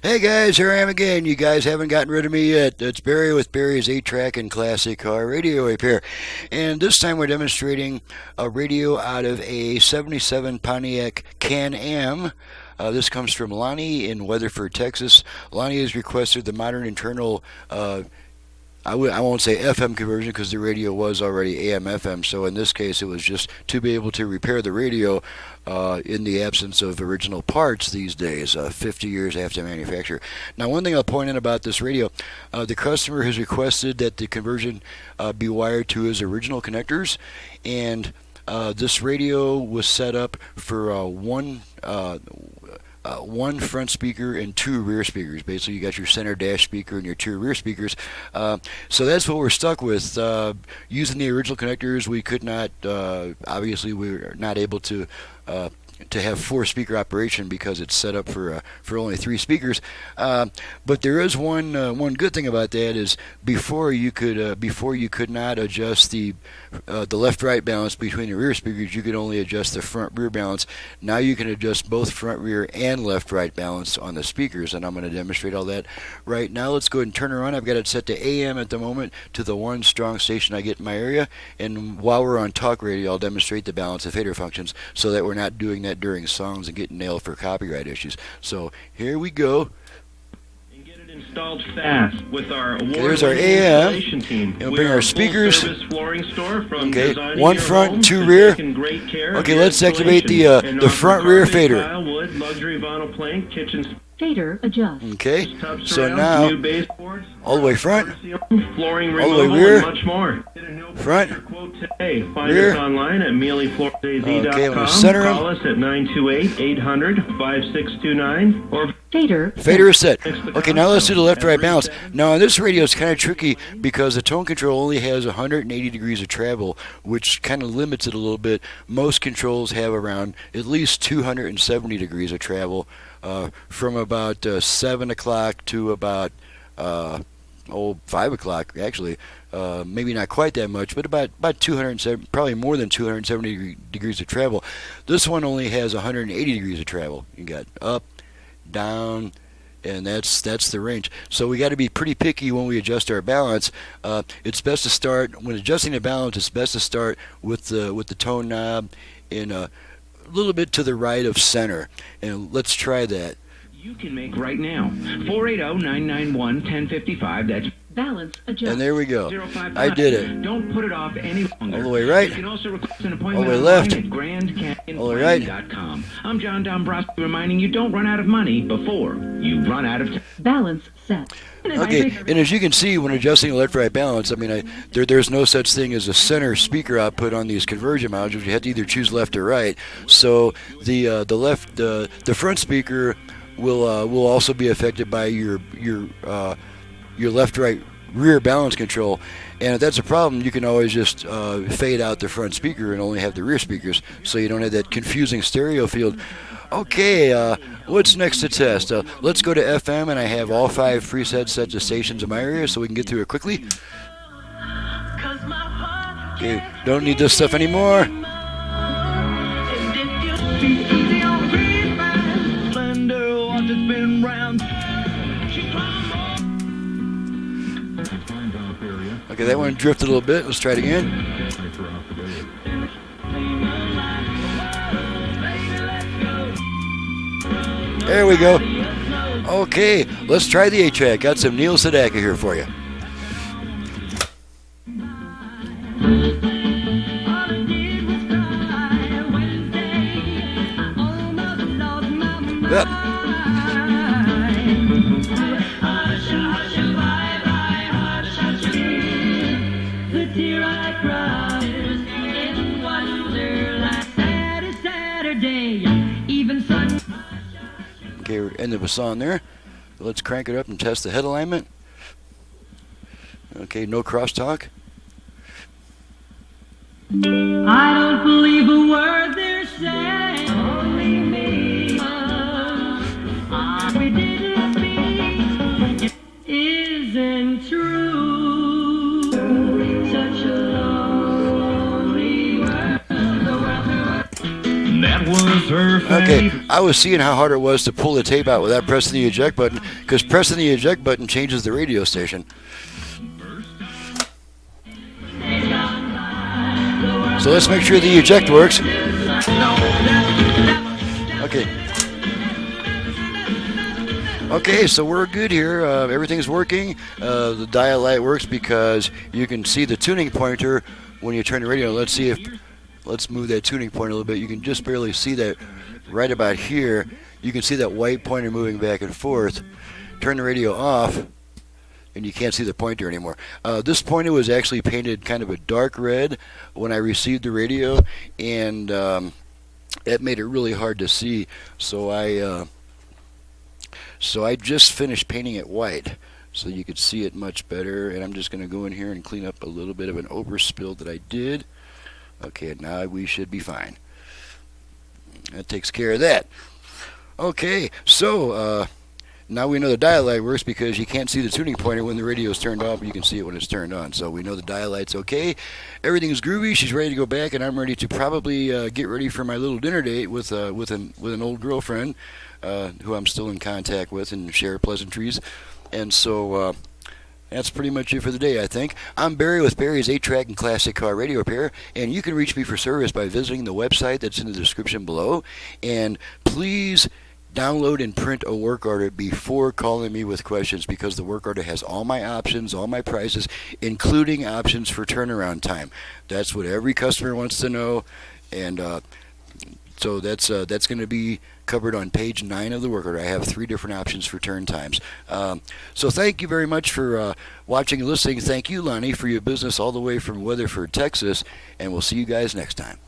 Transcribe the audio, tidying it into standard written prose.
Hey guys, here I am again. You guys haven't gotten rid of me yet. It's Barry with Barry's 8-track and classic car radio repair. And this time we're demonstrating a radio out of a 77 Pontiac Can-Am. This comes from Lonnie in Weatherford, Texas. Lonnie has requested the modern internal I won't say FM conversion because the radio was already AM-FM, so in this case it was just to be able to repair the radio in the absence of original parts these days, 50 years after manufacture. Now, one thing I'll point out about this radio, the customer has requested that the conversion be wired to his original connectors, and this radio was set up for one front speaker and two rear speakers. Basically, you got your center dash speaker and your two rear speakers. So that's what we're stuck with. Using the original connectors, we could not, obviously, we were not able to have 4-speaker operation because it's set up for only 3 speakers. But there is one good thing about that is before you could not adjust the left-right balance between the rear speakers. You could only adjust the front-rear balance. Now you can adjust both front-rear and left-right balance on the speakers, and I'm going to demonstrate all that right now. Let's go ahead and turn her on. I've got it set to AM at the moment, to the one strong station I get in my area. And while we're on talk radio, I'll demonstrate the balance of fader functions so that we're not doing that during songs and getting nailed for copyright issues. So here we go. Installed fast with our there's our AM, and we'll bring our speakers. Okay, one front, 2 rear. Okay, let's activate the front rear fader. Fader adjust. Okay, so now all the way front, all the way rear, front, rear. Okay, I'm going to center them. Call us at 928-800-5629 or Fader is set. Okay, now let's do the left-right balance. Now, on this radio, it's kind of tricky because the tone control only has 180 degrees of travel, which kind of limits it a little bit. Most controls have around at least 270 degrees of travel, from about 7 o'clock to about 5 o'clock, actually. Maybe not quite that much, but about 270, probably more than 270 degrees of travel. This one only has 180 degrees of travel. You got up, down, and that's the range. So we got to be pretty picky when we adjust our balance. It's best to start when adjusting the balance. It's best to start with the tone knob in a little bit to the right of center, and let's try that. You can make right now 480-991-1055. That's balance adjust. And there we go. 055. I did it. Don't put it off any longer. All the way right. You can also request an All appointment the way left. at GrandCanyonPlanning.com. I'm John Dombrowski, reminding you don't run out of money before you run out of time. Balance set. Okay, and as you can see, when adjusting the left-right balance, I mean, there's no such thing as a center speaker output on these conversion modules. You have to either choose left or right. So the front speaker will also be affected by your left-right rear balance control, and if that's a problem, you can always just fade out the front speaker and only have the rear speakers, so you don't have that confusing stereo field. Okay, what's next to test? Let's go to FM, and I have all 5 presets set to stations in my area, so we can get through it quickly. Okay, don't need this stuff anymore. Okay, that one drifted a little bit. Let's try it again. There we go. Okay, let's try the 8-track. Got some Neil Sedaka here for you. Yep. Okay, we're end of a song there. Let's crank it up and test the head alignment. Okay, no crosstalk. I don't believe a word they're saying. Only me. We didn't speak. It isn't true. Such a lonely world. That was her family. Okay, I was seeing how hard it was to pull the tape out without pressing the eject button, because pressing the eject button changes the radio station. So let's make sure the eject works. Okay. Okay, so we're good here. Everything's working. The dial light works because you can see the tuning pointer when you turn the radio. Let's move that tuning pointer a little bit. You can just barely see that right about here. You can see that white pointer moving back and forth. Turn the radio off, and you can't see the pointer anymore. This pointer was actually painted kind of a dark red when I received the radio, and it made it really hard to see. So I just finished painting it white so you could see it much better. And I'm just going to go in here and clean up a little bit of an overspill that I did. Okay, now we should be fine. That takes care of that. Okay, so now we know the dial light works because you can't see the tuning pointer when the radio is turned off, but you can see it when it's turned on. So we know the dial light's okay. Everything's groovy. She's ready to go back, and I'm ready to probably get ready for my little dinner date with an old girlfriend who I'm still in contact with and share pleasantries. And so that's pretty much it for the day, I think. I'm Barry with Barry's 8-Track and Classic Car Radio Repair, and you can reach me for service by visiting the website that's in the description below. And please download and print a work order before calling me with questions, because the work order has all my options, all my prices, including options for turnaround time. That's what every customer wants to know, and so that's going to be covered on page 9 of the work order. I have 3 different options for turn times. So thank you very much for watching and listening. Thank you, Lonnie, for your business all the way from Weatherford, Texas, and we'll see you guys next time.